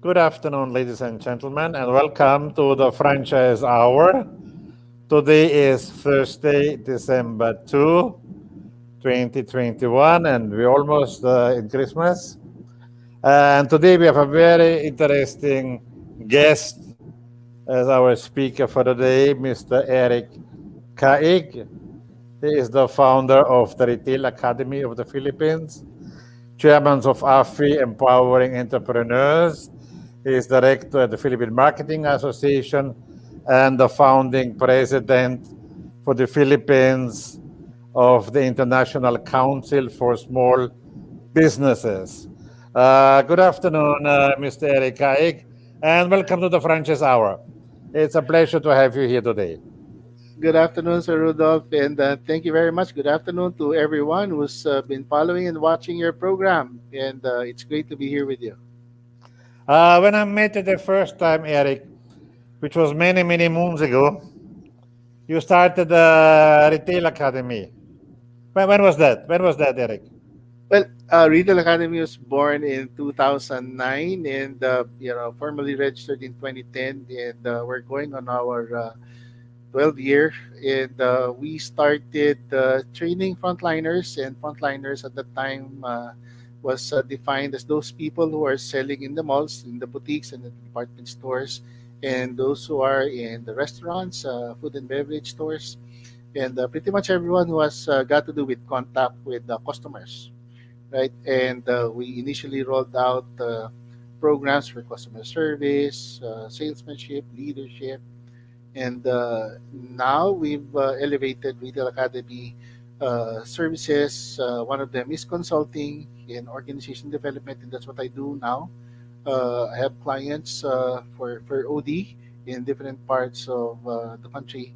Good afternoon, ladies and gentlemen, and welcome to the Franchise Hour. Today is Thursday, December 2, 2021, and we're almost in Christmas. And today we have a very interesting guest as our speaker for the day, Mr. Eric Caeg. He is the founder of the Retail Academy of the Philippines, chairman of AFFI Empowering Entrepreneurs. He is director at the Philippine Marketing Association and the founding president for the Philippines of the International Council for Small Businesses. Good afternoon, Mr. Eric Kaik, and welcome to the Franchise Hour. It's a pleasure to have you here today. Good afternoon, Sir Rudolf, and thank you very much. Good afternoon to everyone who's been following and watching your program, and it's great to be here with you. When I met you the first time, Eric, which was many, many moons ago, you started the Retail Academy. When was that? When was that, Eric? Well, Retail Academy was born in 2009, and formally registered in 2010, and we're going on our 12 year, and we started training frontliners, and frontliners at the time was defined as those people who are selling in the malls, in the boutiques, and the department stores, and those who are in the restaurants, food and beverage stores, and pretty much everyone who has got to do with contact with the customers, right? And we initially rolled out programs for customer service, salesmanship, leadership, and now we've elevated Retail Academy services. One of them is consulting in organization development, and that's what I do now. I have clients for OD in different parts of the country,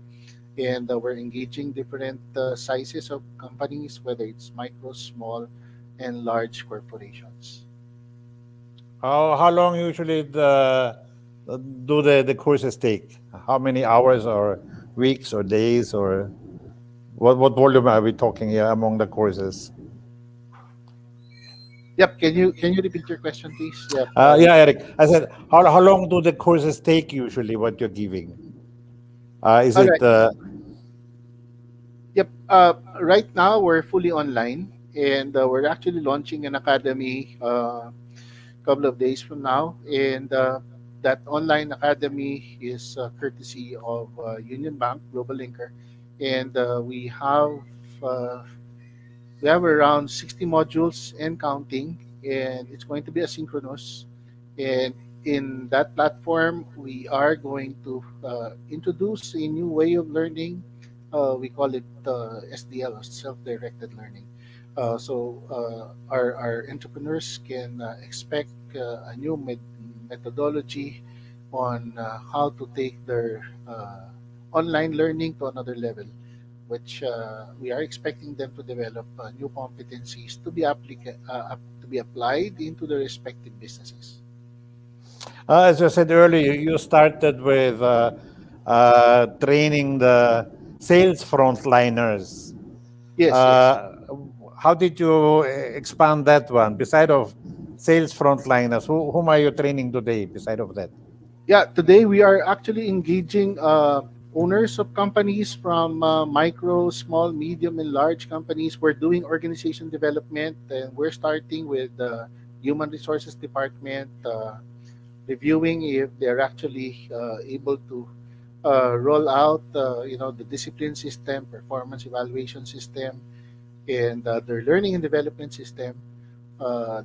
and we're engaging different sizes of companies, whether it's micro, small, and large corporations. How long usually do the courses take? How many hours or weeks or days or what volume are we talking here among the courses? Yep. Can you repeat your question, please? Yep. Yeah, Eric. I said, how long do the courses take usually? What you're giving? Is All it? right. Yep. Right now, we're fully online, and we're actually launching an academy a couple of days from now. And that online academy is courtesy of Union Bank Global Linker, and uh, we have around 60 modules and counting, and it's going to be asynchronous. And in that platform, we are going to introduce a new way of learning. We call it SDL, self-directed learning. Our entrepreneurs can expect a new methodology on how to take their online learning to another level, which we are expecting them to develop new competencies to be applied into their respective businesses. As I said earlier, you started with training the sales frontliners. Yes, yes. Uh, how did you expand that one? Beside of sales frontliners, whom are you training today? Beside of that, Yeah, today we are actually engaging owners of companies from micro, small, medium, and large companies. We're doing organization development, and we're starting with the human resources department, reviewing if they're actually able to roll out, the discipline system, performance evaluation system, and their learning and development system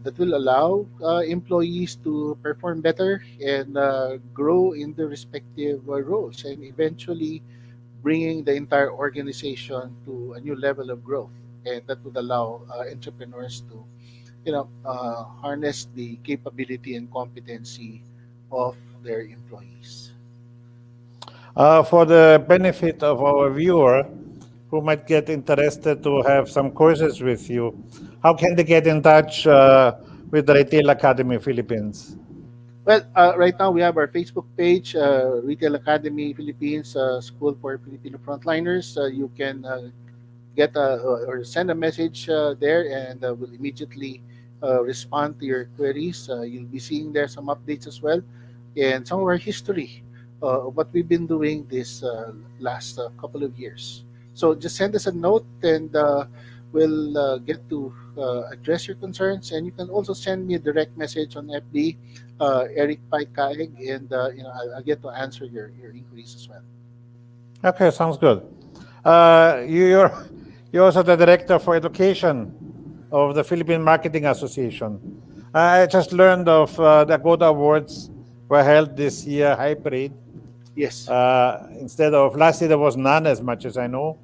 that will allow employees to perform better and grow in their respective roles, and eventually bringing the entire organization to a new level of growth. And that would allow entrepreneurs to, harness the capability and competency of their employees. for the benefit of our viewer who might get interested to have some courses with you, how can they get in touch with the Retail Academy Philippines? Well, right now we have our Facebook page, Retail Academy Philippines, School for Filipino Frontliners. You can get or send a message there, and we'll immediately respond to your queries. You'll be seeing there some updates as well, and some of our history of what we've been doing this last couple of years. So just send us a note, and we'll get to address your concerns. And you can also send me a direct message on FB, Eric Pai Caeg, and I'll get to answer your inquiries as well. Okay, sounds good. You're also the director for education of the Philippine Marketing Association. I just learned of the Agoda Awards were held this year hybrid. Yes, Instead of last year, there was none, as much as I know.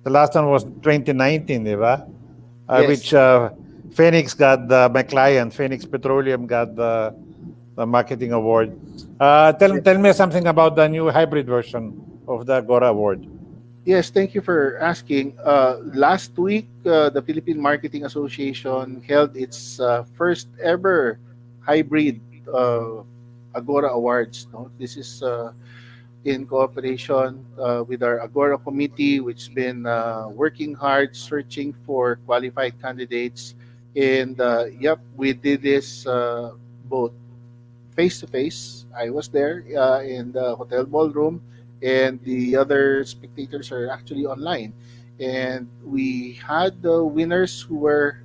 The last one was 2019, diba? yes, Which Phoenix got my client, Phoenix Petroleum got the marketing award. Tell me something about the new hybrid version of the Agora Award. yes. Thank you for asking. Last week, the Philippine Marketing Association held its first ever hybrid uh, Agora Awards. No? This is in cooperation with our Agora committee, which's been working hard, searching for qualified candidates. And yep, we did this both face to face. I was there in the hotel ballroom, and the other spectators are actually online. And we had the winners who were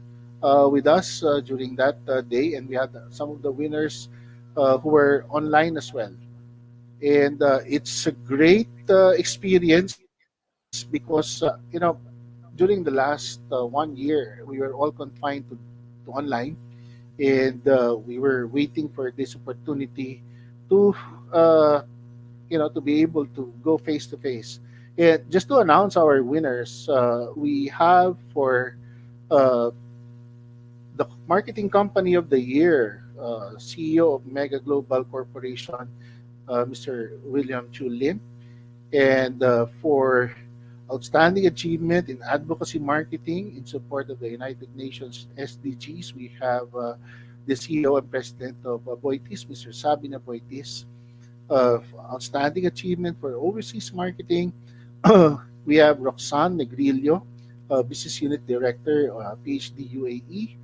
with us during that day, and we had some of the winners who were online as well. And it's a great experience because during the last 1 year we were all confined to online, and we were waiting for this opportunity to uh, to be able to go face to face. And just to announce our winners, we have for uh, the marketing company of the year, CEO of Mega Global Corporation, Mr. William Chu Lim. And for outstanding achievement in advocacy marketing in support of the United Nations SDGs, we have the CEO and President of Boitis, Mr. Sabina Boitis. Outstanding achievement for overseas marketing, we have Roxanne Negrillo, Business Unit Director, PhD UAE.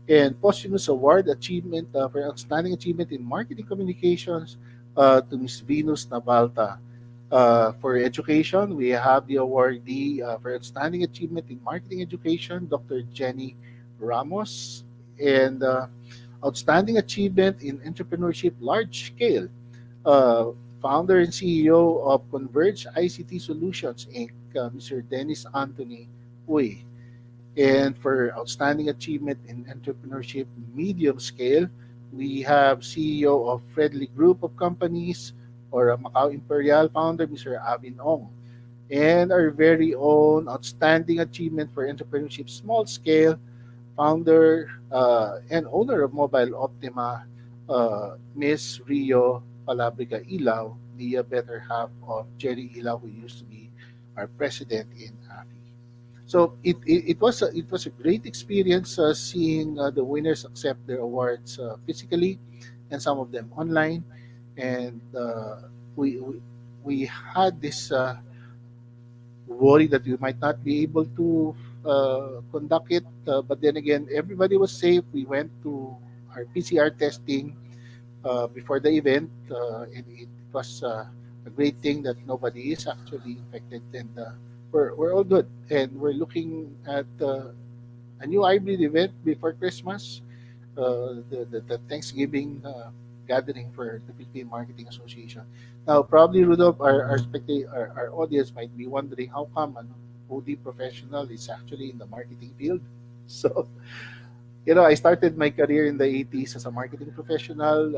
And posthumous award achievement for outstanding achievement in marketing communications to Ms. Venus Nabalta. For education, we have the awardee for outstanding achievement in marketing education, Dr. Jenny Ramos, and outstanding achievement in entrepreneurship large scale, uh, founder and CEO of Converge ICT Solutions Inc., Mr. Dennis Anthony Uy. And for outstanding achievement in entrepreneurship medium scale, we have CEO of Fredly Group of Companies, or Macau Imperial founder, Mr. Avin Ong. And our very own outstanding achievement for entrepreneurship small scale, founder and owner of Mobile Optima, Miss Rio Palabriga Ilaw, the better half of Jerry Ilaw, who used to be our president in AFI. So it was a great experience seeing the winners accept their awards physically, and some of them online. And we, we we had this worry that we might not be able to conduct it, but then again, everybody was safe. We went to our PCR testing before the event, and it was a great thing that nobody is actually infected, and we're all good. And we're looking at a new hybrid event before Christmas, the Thanksgiving gathering for the Philippine Marketing Association. Now, probably Rudolph, our audience might be wondering how come an OD professional is actually in the marketing field. So, I started my career in the 80s as a marketing professional,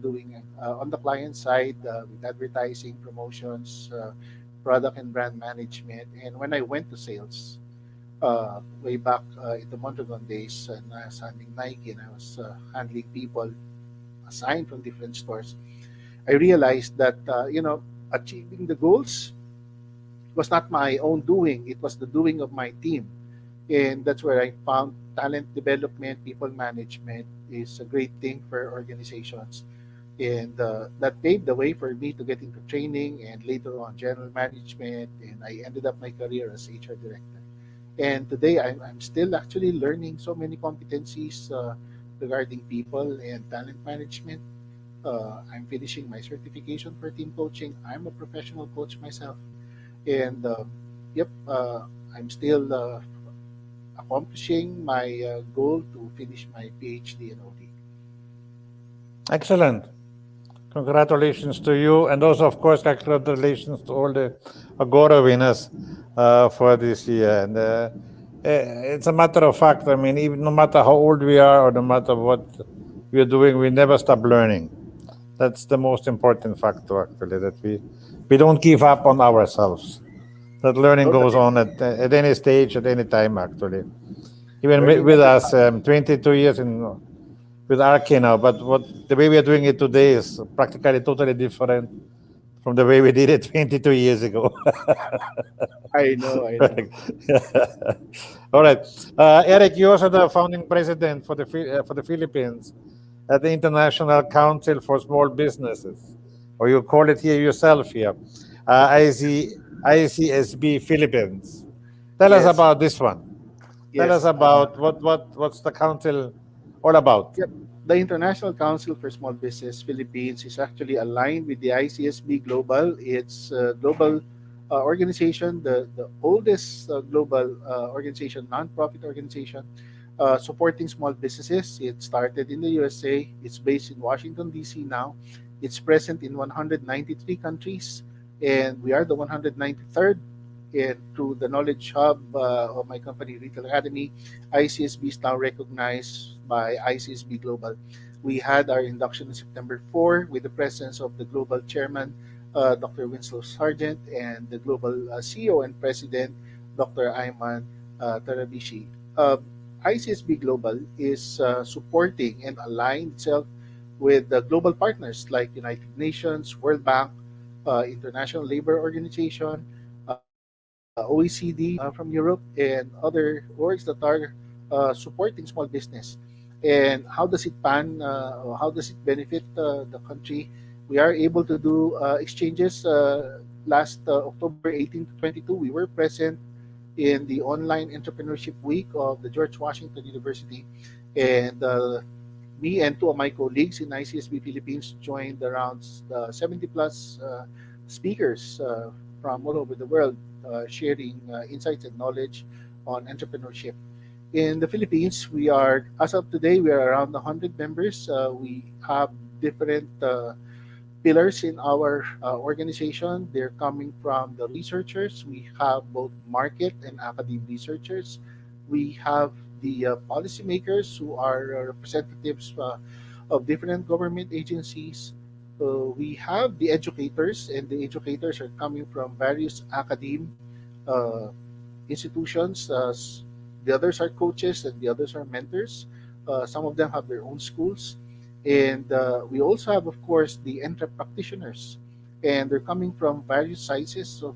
doing on the client side with advertising, promotions, product and brand management. And when I went to sales, way back in the Mondragon days, and I was handling Nike, and I was handling people assigned from different stores, I realized that, achieving the goals was not my own doing, it was the doing of my team. And that's where I found talent development, people management is a great thing for organizations. And that paved the way for me to get into training and later on general management. And I ended up my career as HR director. And today I'm still actually learning so many competencies regarding people and talent management. I'm finishing my certification for team coaching. I'm a professional coach myself. And yep, I'm still accomplishing my goal to finish my PhD in OD. Excellent. Congratulations to you, and also, of course, congratulations to all the Agora winners for this year. And it's a matter of fact. I mean, even no matter how old we are or no matter what we are doing, we never stop learning. That's the most important factor, actually, that we don't give up on ourselves. That learning goes Totally on agree. at any stage, at any time, actually. Even Learning with never us, stops. 22 years in with Arki now, but what the way we are doing it today is practically totally different from the way we did it 22 years ago. I know, I know. Right. All right. Eric, you're also the founding president for the Philippines at the International Council for Small Businesses, or you call it here yourself here, IC, ICSB Philippines. Tell us Yes, about this one. Tell us yes. about what's the council all about. Yep. The International Council for Small Business Philippines is actually aligned with the ICSB Global. It's a global organization, the oldest global organization, nonprofit organization supporting small businesses. It started in the USA. It's based in Washington, D.C. now. It's present in 193 countries, and we are the 193rd. And through the Knowledge Hub of my company, Retail Academy, ICSB is now recognized by ICSB Global. We had our induction on September 4 with the presence of the global chairman, Dr. Winslow Sargent, and the global CEO and president, Dr. Ayman Tarabishi. ICSB Global is supporting and aligned itself with the global partners like United Nations, World Bank, International Labor Organization, OECD from Europe, and other orgs that are supporting small business. And how does it pan? Or how does it benefit the country? We are able to do exchanges. Last October 18 to 22, we were present in the online entrepreneurship week of the George Washington University, and me and two of my colleagues in ICSB Philippines joined around 70 plus speakers from all over the world, sharing insights and knowledge on entrepreneurship. In the Philippines, we are, as of today, we are around 100 members. We have different pillars in our organization. They're coming from the researchers. We have both market and academic researchers. We have the policymakers who are representatives of different government agencies. We have the educators, and the educators are coming from various academe uh, institutions. The others are coaches, and the others are mentors. Some of them have their own schools. And we also have, of course, the entre practitioners. And they're coming from various sizes of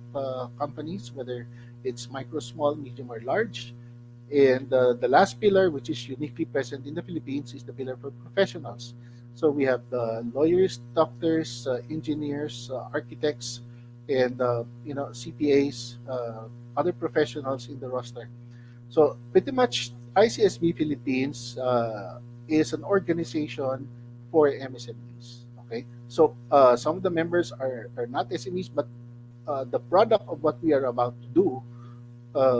companies, whether it's micro, small, medium, or large. And the last pillar, which is uniquely present in the Philippines, is the pillar for professionals. So we have lawyers, doctors, engineers, architects, and CPAs, other professionals in the roster. So pretty much, ICSB Philippines is an organization for MSMEs. Okay, so some of the members are not SMEs, but the product of what we are about to do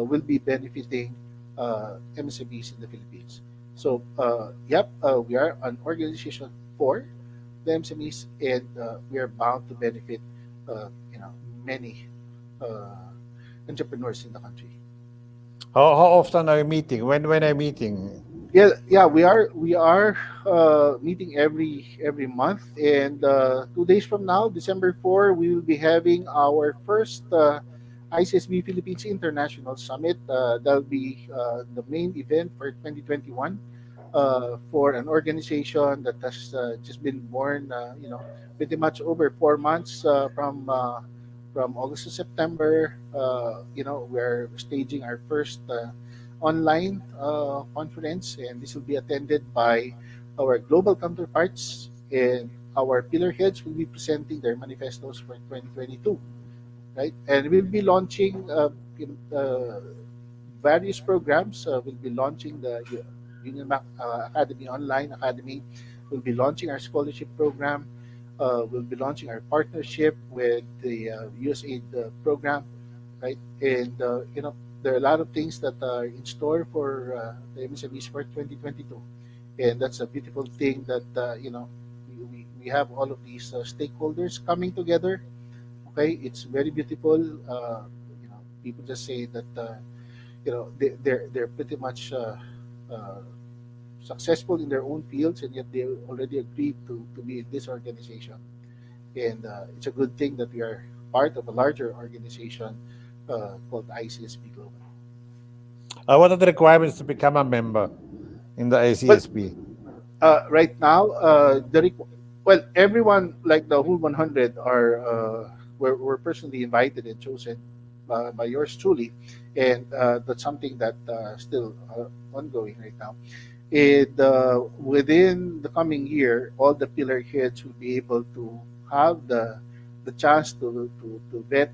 will be benefiting MSMEs in the Philippines. So, yep, we are an organization for the MSMEs, and we are bound to benefit, many uh, entrepreneurs in the country. How often are you meeting? When are you meeting? Yeah, we are meeting every month, and 2 days from now, December 4, we will be having our first ICSB Philippines International Summit. That'll be the main event for 2021 for an organization that has just been born. Pretty much over 4 months from August to September. We're staging our first online conference, and this will be attended by our global counterparts, and our pillar heads will be presenting their manifestos for 2022, right? And we'll be launching various programs. We'll be launching the Union Bank Academy Online Academy. We'll be launching our scholarship program. We'll be launching our partnership with the USAID program, right? And there are a lot of things that are in store for the MSMEs for 2022, and that's a beautiful thing that we have all of these stakeholders coming together. Okay, it's very beautiful. People just say that they're pretty much successful in their own fields, and yet they already agreed to be in this organization. And it's a good thing that we are part of a larger organization called ICSB Global. What are the requirements to become a member in the Well, ICSB? right now, well, everyone like the whole 100 are were personally invited and chosen by yours truly, and that's something that still ongoing right now. And within the coming year, all the pillar heads will be able to have the chance to vet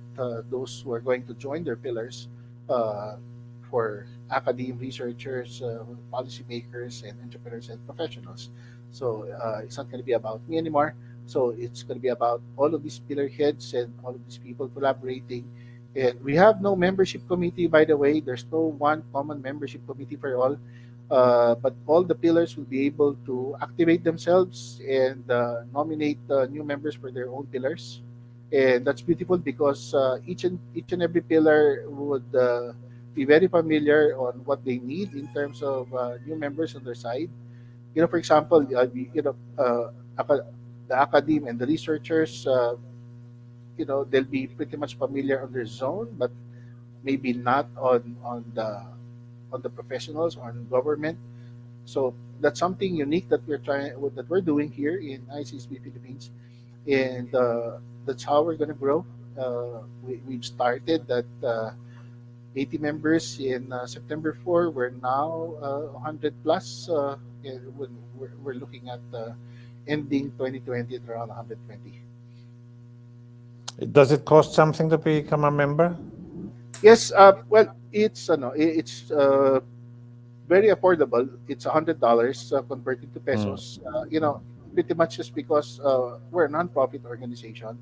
those who are going to join their pillars uh, for academe researchers, policymakers, and entrepreneurs and professionals. So it's not going to be about me anymore. So it's going to be about all of these pillar heads and all of these people collaborating. And we have no membership committee, by the way. There's no one common membership committee for all. But all the pillars will be able to activate themselves and nominate new members for their own pillars, and that's beautiful because each and every pillar would be very familiar on what they need in terms of new members on their side. For example, the academe and the researchers, they'll be pretty much familiar on their zone, but maybe not on the professionals or on government. So that's something unique that we're doing here in ICSB Philippines, and that's how we're going to grow. We've started at 80 members in September 4. We're now 100 plus. When we're looking at ending 2020 at around 120. Does it cost something to become a member? Yes, well, it's very affordable. It's $100 converted to Mm. pesos. Pretty much just because we're a non-profit organization,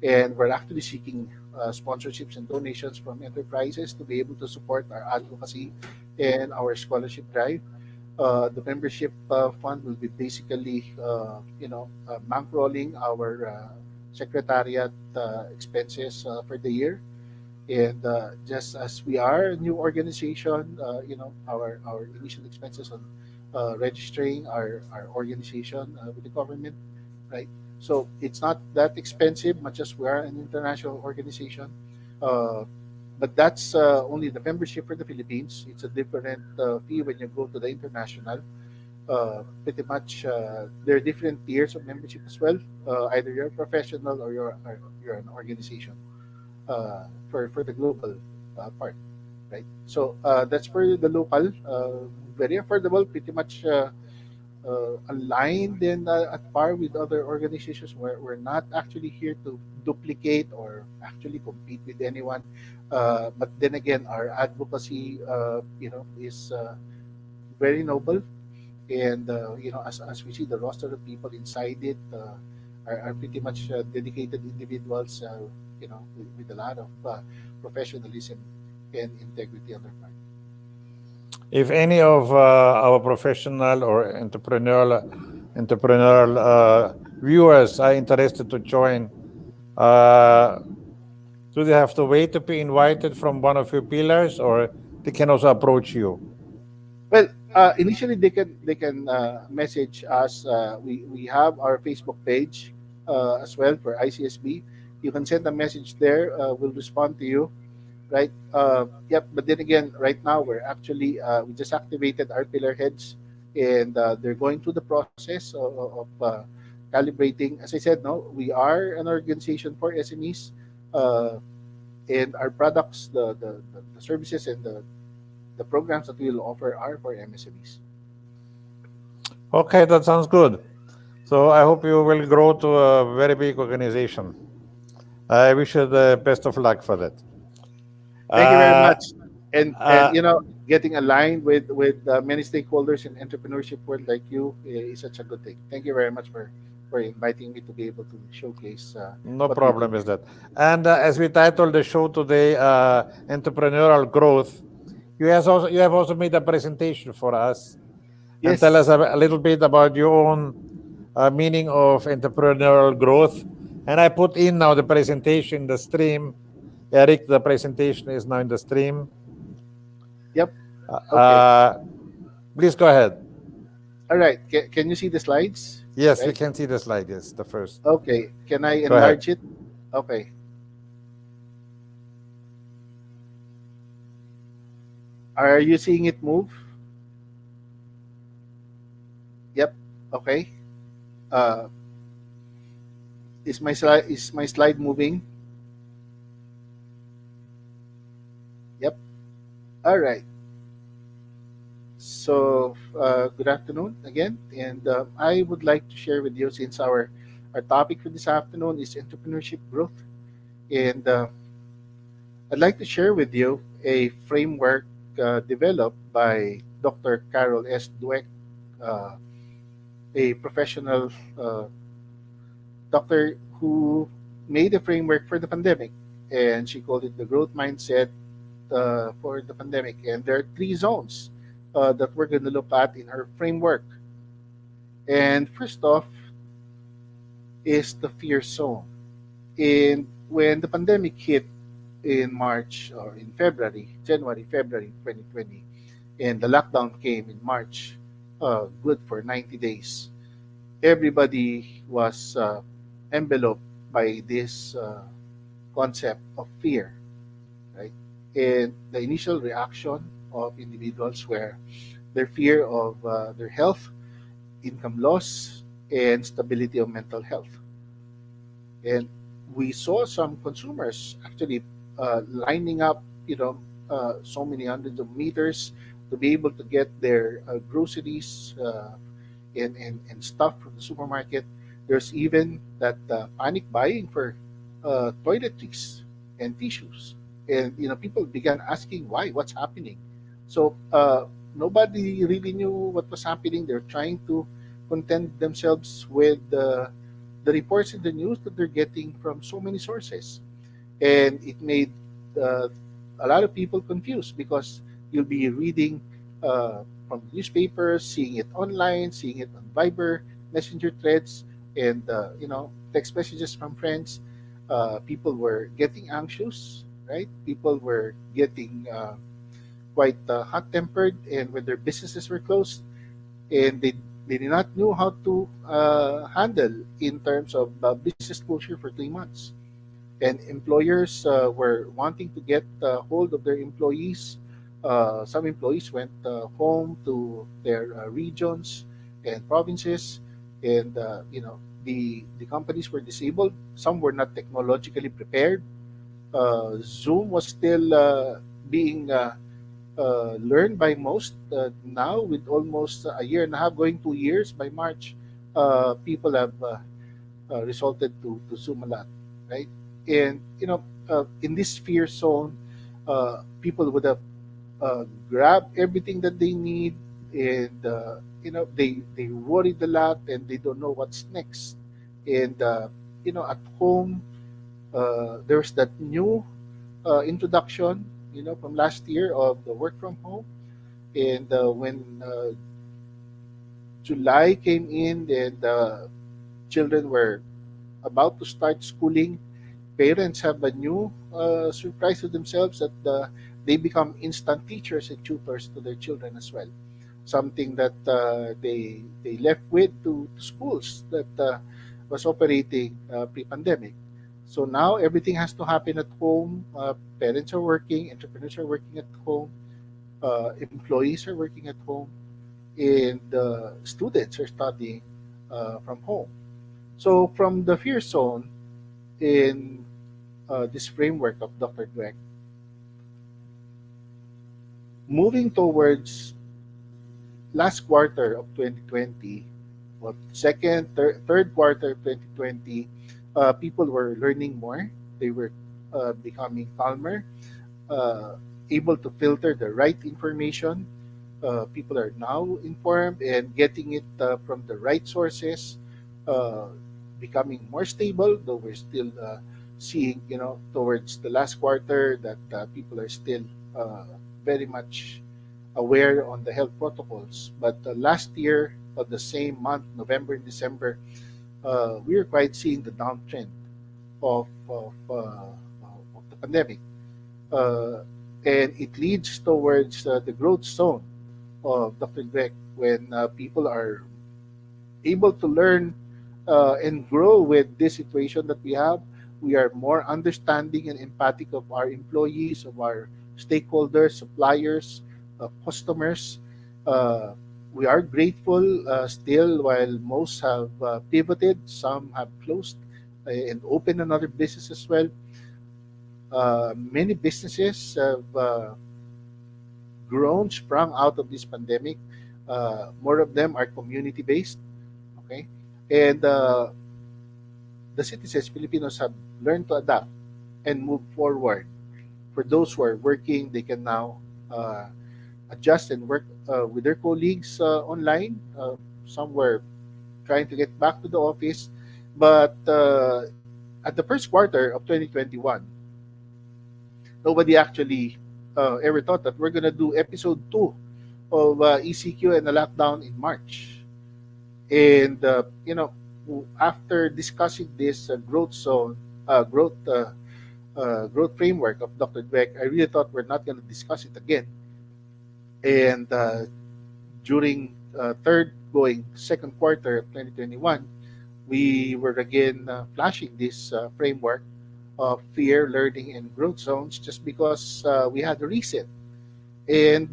and we're actually seeking sponsorships and donations from enterprises to be able to support our advocacy and our scholarship drive. The membership fund will be basically, bankrolling our secretariat expenses for the year. And just as we are a new organization, our initial expenses on registering our organization with the government, right? So it's not that expensive, much as we are an international organization. Uh, but that's only the membership for the Philippines. It's a different fee when you go to the international. Pretty much, there are different tiers of membership as well. Either you're a professional or you're an organization for the global part, right? So that's for the local, very affordable, pretty much aligned and at par with other organizations. We're not actually here to duplicate or actually compete with anyone. But then again, our advocacy, is very noble, and as we see, the roster of people inside it are pretty much dedicated individuals, with a lot of professionalism and integrity on their part. If any of our professional or entrepreneurial viewers are interested to join, uh, do they have to wait to be invited from one of your pillars, or they can also approach you? Well, initially they can message us. We have our Facebook page as well for ICSB. You can send a message there. We'll respond to you, right? Yep. But then again, right now we just activated our pillar heads, and they're going through the process of calibrating. As I said, no, we are an organization for SMEs, uh, and our products, the services, and the programs that we will offer are for MSMEs. Okay, that sounds good. So I hope you will grow to a very big organization. I wish you the best of luck for that. Thank you very Uh, much. and getting aligned with many stakeholders in entrepreneurship world like you is such a good thing. Thank you very much for inviting me to be able to showcase No what we do problem here. with that. And as we titled the show today, entrepreneurial growth, you have also made a presentation for us and tell us Yes. a little bit about your own meaning of entrepreneurial growth. And I put in now the presentation, the stream. Eric, the presentation is now in the stream. Yep. Okay. Uh, please go ahead. All right. Can you see the slides? Yes, we Right. can see the slide. Yes, the first. Okay. Can I Go ahead. enlarge it? Okay. Are you seeing it move? Yep. Okay. Uh, is my slide moving? Yep. All right. So good afternoon again, and I would like to share with you, since our topic for this afternoon is entrepreneurship growth, and I'd like to share with you a framework developed by Dr. Carol S. Dweck, uh, a professional doctor who made a framework for the pandemic, and she called it the growth mindset for the pandemic. And there are three zones that we're going to look at in her framework. And first off is the fear zone. And when the pandemic hit in March or in February 2020, and the lockdown came in March, good for 90 days, everybody was enveloped by this concept of fear, right? And the initial reaction of individuals were their fear of their health, income loss, and stability of mental health. And we saw some consumers actually lining up, so many hundreds of meters to be able to get their groceries and stuff from the supermarket. There's even that panic buying for toiletries and tissues, and people began asking why, what's happening. So nobody really knew what was happening. They're trying to content themselves with the reports in the news that they're getting from so many sources, and it made uh, a lot of people confused because you'll be reading from newspapers, seeing it online, seeing it on Viber, Messenger threads, and text messages from friends. People were getting anxious, right? People were getting quite hot-tempered, and when their businesses were closed, and they did not know how to handle in terms of business closure for 3 months, and employers were wanting to get hold of their employees. Some employees went home to their regions and provinces, and the companies were disabled. Some were not technologically prepared. Zoom was still being learned by most. Now, with almost a year and a half, going 2 years by March, people have resulted to Zoom a lot, right? And in this fear zone, people would have grabbed everything that they need, and they worried a lot, and they don't know what's next. And at home, there's that new introduction, from last year of the work from home, and when July came in and children were about to start schooling, parents have a new surprise to themselves that they become instant teachers and tutors to their children as well. Something that they left with to schools that was operating pre-pandemic. So now everything has to happen at home. Parents are working, entrepreneurs are working at home, employees are working at home, and students are studying from home. So from the fear zone in this framework of Dr. Dweck, moving towards last quarter of 2020, well, third quarter of 2020, people were learning more. They were becoming calmer. Uh, able to filter the right information. People are now informed and getting it from the right sources, uh, becoming more stable. Though we're still seeing, towards the last quarter that people are still uh, very much aware on the health protocols. But last year, of the same month, November and December, we are quite seeing the downtrend of the pandemic. Uh, and it leads towards the growth zone of Dr. Greg when people are able to learn and grow with this situation that we have. We are more understanding and empathic of our employees, of our stakeholders, suppliers, customers. Uh, we are grateful still while most have pivoted, some have closed and opened another business as well. Many businesses have grown, sprung out of this pandemic. More of them are community based. Okay, and the citizens, Filipinos, have learned to adapt and move forward. For those who are working, they can now uh, adjust and work with their colleagues online. Some were trying to get back to the office, but at the first quarter of 2021, nobody actually ever thought that we're gonna do episode two of ECQ and the lockdown in March. And after discussing this growth zone, growth framework of Dr. Dweck, I really thought we're not going to discuss it again. And during third going second quarter of 2021, we were again flashing this framework of fear, learning, and growth zones just because we had a reset. And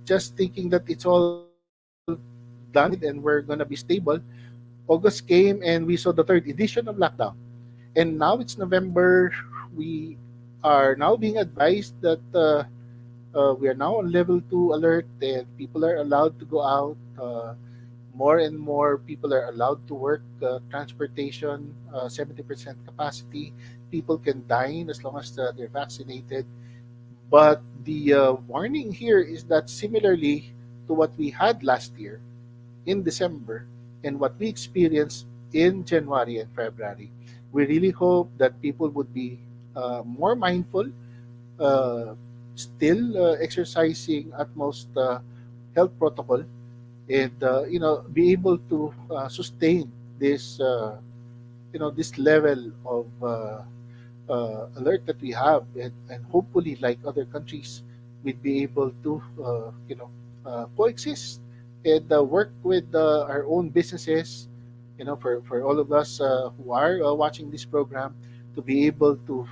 just thinking that it's all done and we're going to be stable, August came and we saw the third edition of lockdown. And now it's November. We are now being advised that we are now on level 2 alert and people are allowed to go out. More and more people are allowed to work. Transportation, 70% capacity. People can dine as long as they're vaccinated. But the warning here is that similarly to what we had last year in December and what we experienced in January and February, we really hope that people would be more mindful, uh, still exercising utmost health protocol, and be able to sustain this this level of alert that we have, and hopefully, like other countries, we'd be able to coexist and work with our own businesses. For all of us who are watching this program, to be able to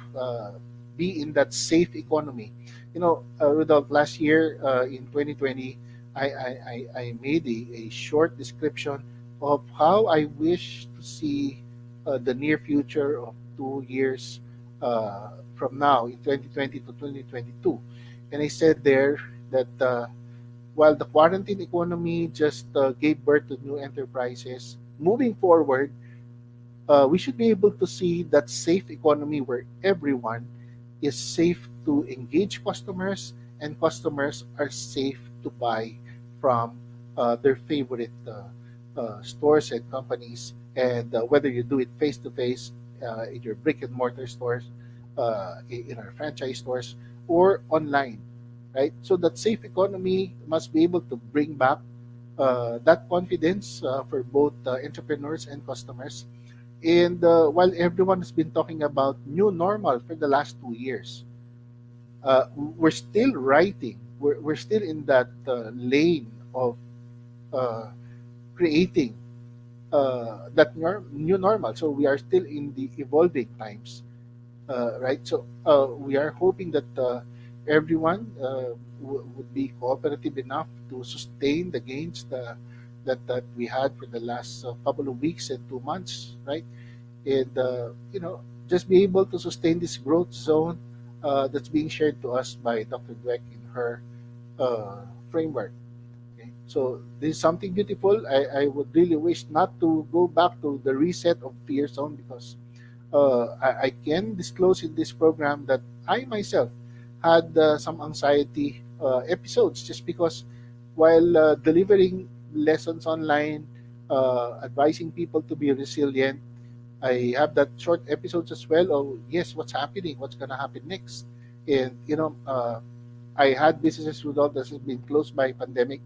be in that safe economy. Rudolph, last year in 2020, I made a short description of how I wish to see the near future of 2 years from now in 2020 to 2022. And I said there that while the quarantine economy just gave birth to new enterprises, moving forward, we should be able to see that safe economy where everyone is safe to engage customers and customers are safe to buy from their favorite stores and companies. And whether you do it face to face in your brick and mortar stores, in our franchise stores, or online, right? So that safe economy must be able to bring back that confidence for both entrepreneurs and customers. And while everyone has been talking about new normal for the last 2 years, we're still writing. We're still in that lane of uh, creating that new normal. So we are still in the evolving times, right? So we are hoping that everyone would be cooperative enough to sustain the gains that we had for the last couple of weeks and 2 months, right? And just be able to sustain this growth zone that's being shared to us by Dr. Dweck in her framework. Okay? So this is something beautiful. I would really wish not to go back to the reset of fear zone because I can disclose in this program that I myself had some anxiety episodes just because while delivering lessons online, advising people to be resilient, I have that short episodes as well. Oh, yes, what's happening? What's gonna happen next? And I had businesses, Rudolph, that has been closed by pandemic.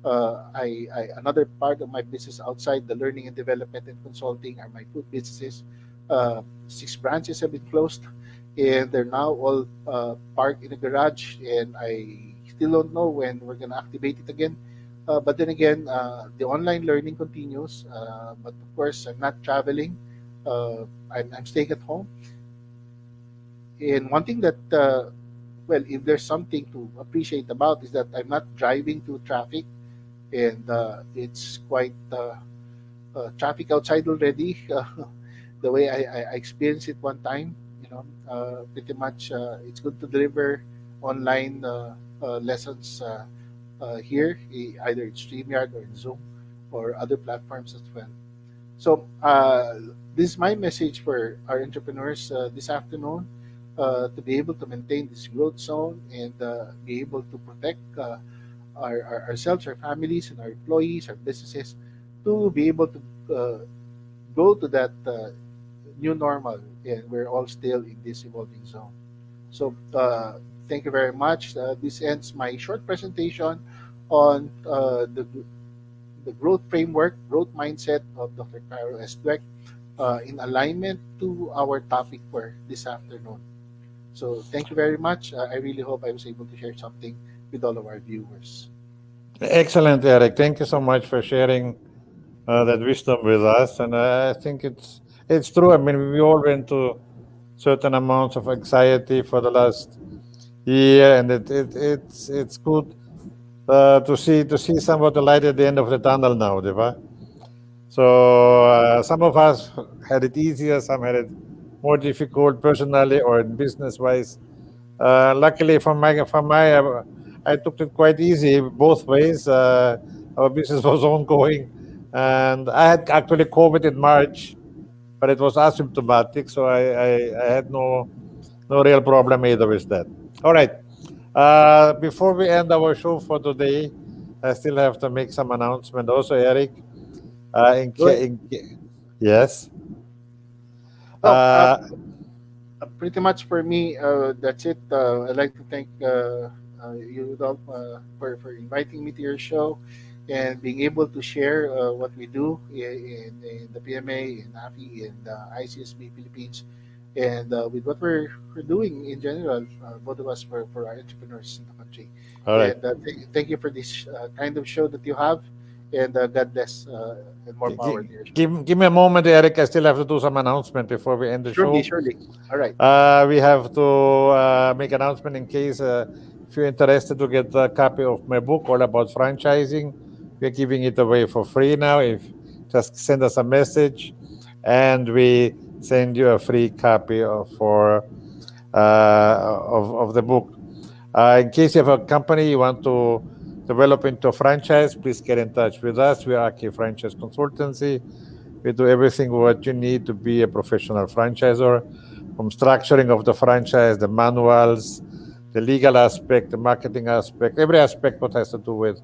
I another part of my business outside the learning and development and consulting are my food businesses. Six branches have been closed, and they're now all parked in a garage. And I still don't know when we're gonna activate it again. But then again, the online learning continues. But of course, I'm not traveling. I'm staying at home. And one thing that well, if there's something to appreciate about is that I'm not driving through traffic, and it's quite traffic outside already. The way I experienced it one time, pretty much it's good to deliver online lessons here, either in StreamYard or in Zoom or other platforms as well. So this is my message for our entrepreneurs this afternoon, to be able to maintain this growth zone and be able to protect ourselves, our families, and our employees, our businesses, to be able to go to that new normal, and we're all still in this evolving zone. So thank you very much. This ends my short presentation on the growth framework, growth mindset of Dr. Carol S. Dweck, in alignment to our topic for this afternoon. So thank you very much. I really hope I was able to share something with all of our viewers. Excellent, Eric. Thank you so much for sharing that wisdom with us. And I think it's true. I mean, we all went to certain amounts of anxiety for the last year, and it's good to see somewhat the light at the end of the tunnel now, diba? So some of us had it easier, some had it more difficult personally or in business wise. Luckily, I took it quite easy both ways. Our business was ongoing, and I had actually COVID in March, but it was asymptomatic, so I had no real problem either with that. All right. Before we end our show for today, I still have to make some announcement. Also, Eric, Go ahead. yes. No, Uh, pretty much for me, that's it. I'd like to thank you, Rudolph, for inviting me to your show and being able to share what we do in the PMA, in AFFI, and ICSB Philippines, and with what we're doing in general, both of us for our entrepreneurs in the country. all right. And thank you for this kind of show that you have, and God bless and more Gi- power gi- to your show. give me a moment, Eric. I still have to do some announcement before we end the Surely, show. surely. All right. We have to make announcement in case if you're interested to get a copy of my book all about franchising. We're giving it away for free now. If just send us a message, and we send you a free copy of the book. In case you have a company you want to develop into a franchise, please get in touch with us. We are a franchise consultancy. We do everything what you need to be a professional franchisor, from structuring of the franchise, the manuals, the legal aspect, the marketing aspect, every aspect what has to do with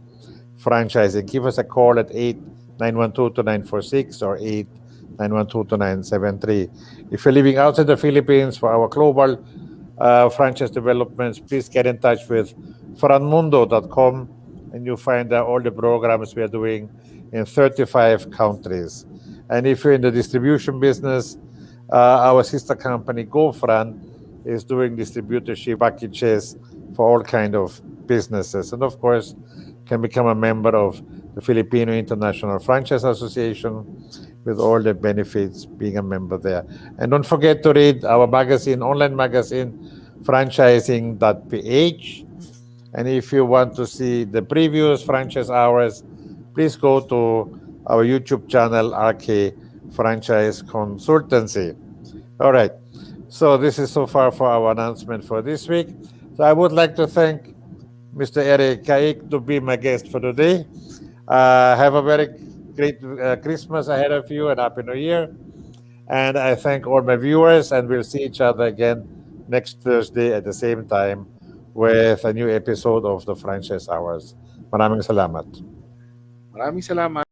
franchising. Give us a call at 8 912 2946 or 8 912 2973. If you're living outside the Philippines, for our global franchise developments, please get in touch with franmundo.com, and you'll find all the programs we are doing in 35 countries. And if you're in the distribution business, our sister company GoFran is doing distributorship packages for all kind of businesses, and of course, can become a member of the Filipino International Franchise Association with all the benefits being a member there. And don't forget to read our magazine, online magazine, franchising.ph. And if you want to see the previous franchise hours, please go to our YouTube channel, RK Franchise Consultancy. All right. So this is so far for our announcement for this week. So I would like to thank Mr. Eric Caeg to be my guest for today. Have a very great Christmas ahead of you and Happy New Year. And I thank all my viewers, and we'll see each other again next Thursday at the same time with a new episode of the Franchise Hours. Maraming salamat. Maraming salamat.